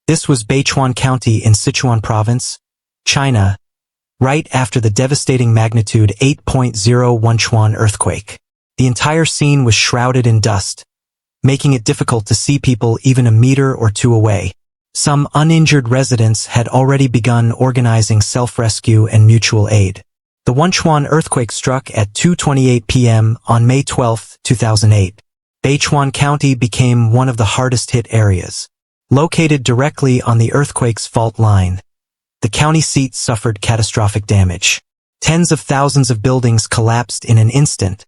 This was Beichuan County in Sichuan Province, China, right after the devastating magnitude 8.0 Wenchuan earthquake. The entire scene was shrouded in dust, making it difficult to see people even a meter or two away. Some uninjured residents had already begun organizing self-rescue and mutual aid. The Wenchuan earthquake struck at 2:28 p.m. on May 12, 2008. Beichuan County became one of the hardest-hit areas. Located directly on the earthquake's fault line, the county seat suffered catastrophic damage. Tens of thousands of buildings collapsed in an instant,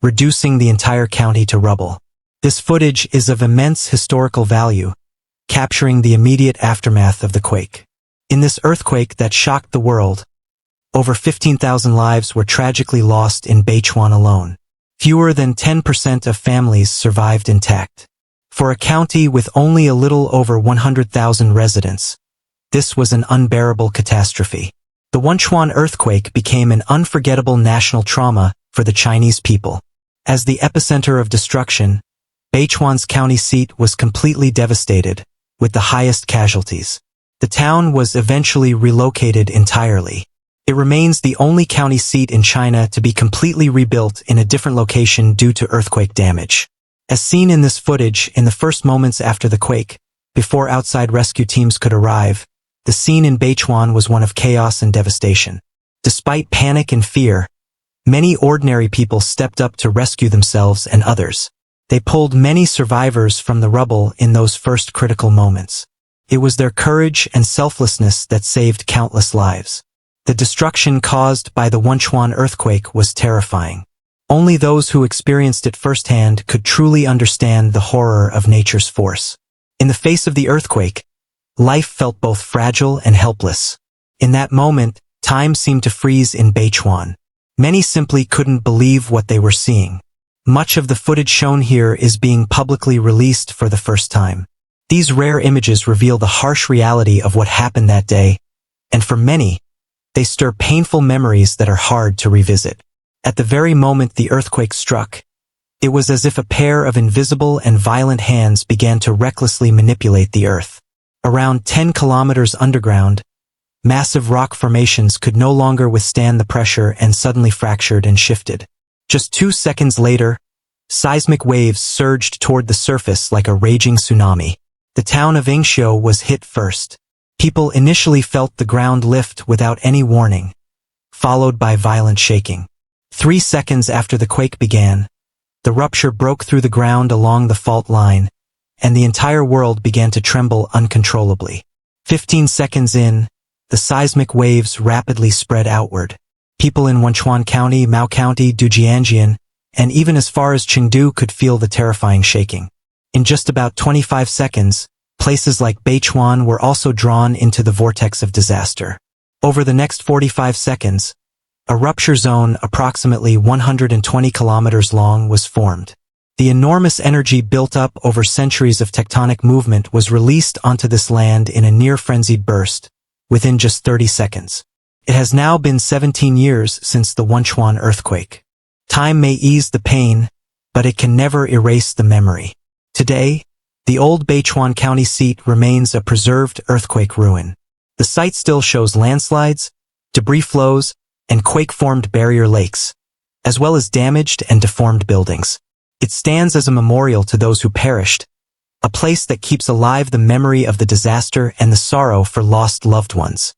reducing the entire county to rubble. This footage is of immense historical value, capturing the immediate aftermath of the quake. In this earthquake that shocked the world, over 15,000 lives were tragically lost in Beichuan alone. Fewer than 10% of families survived intact. For a county with only a little over 100,000 residents, this was an unbearable catastrophe. The Wenchuan earthquake became an unforgettable national trauma for the Chinese people. As the epicenter of destruction, Beichuan's county seat was completely devastated, with the highest casualties. The town was eventually relocated entirely. It remains the only county seat in China to be completely rebuilt in a different location due to earthquake damage. As seen in this footage, in the first moments after the quake, before outside rescue teams could arrive, the scene in Beichuan was one of chaos and devastation. Despite panic and fear, many ordinary people stepped up to rescue themselves and others. They pulled many survivors from the rubble in those first critical moments. It was their courage and selflessness that saved countless lives. The destruction caused by the Wenchuan earthquake was terrifying. Only those who experienced it firsthand could truly understand the horror of nature's force. In the face of the earthquake, life felt both fragile and helpless. In that moment, time seemed to freeze in Beichuan. Many simply couldn't believe what they were seeing. Much of the footage shown here is being publicly released for the first time. These rare images reveal the harsh reality of what happened that day, and for many, they stir painful memories that are hard to revisit. At the very moment the earthquake struck, it was as if a pair of invisible and violent hands began to recklessly manipulate the earth. Around 10 kilometers underground, massive rock formations could no longer withstand the pressure and suddenly fractured and shifted. Just 2 seconds later, seismic waves surged toward the surface like a raging tsunami. The town of Wenchuan was hit first. People initially felt the ground lift without any warning, followed by violent shaking. 3 seconds after the quake began, the rupture broke through the ground along the fault line, and the entire world began to tremble uncontrollably. 15 seconds in, the seismic waves rapidly spread outward. People in Wenchuan County, Mao County, Dujianjian, and even as far as Chengdu could feel the terrifying shaking. In just about 25 seconds, places like Beichuan were also drawn into the vortex of disaster. Over the next 45 seconds, a rupture zone approximately 120 kilometers long was formed. The enormous energy built up over centuries of tectonic movement was released onto this land in a near-frenzied burst, within just 30 seconds. It has now been 17 years since the Wenchuan earthquake. Time may ease the pain, but it can never erase the memory. Today, the old Beichuan County seat remains a preserved earthquake ruin. The site still shows landslides, debris flows, and quake-formed barrier lakes, as well as damaged and deformed buildings. It stands as a memorial to those who perished, a place that keeps alive the memory of the disaster and the sorrow for lost loved ones.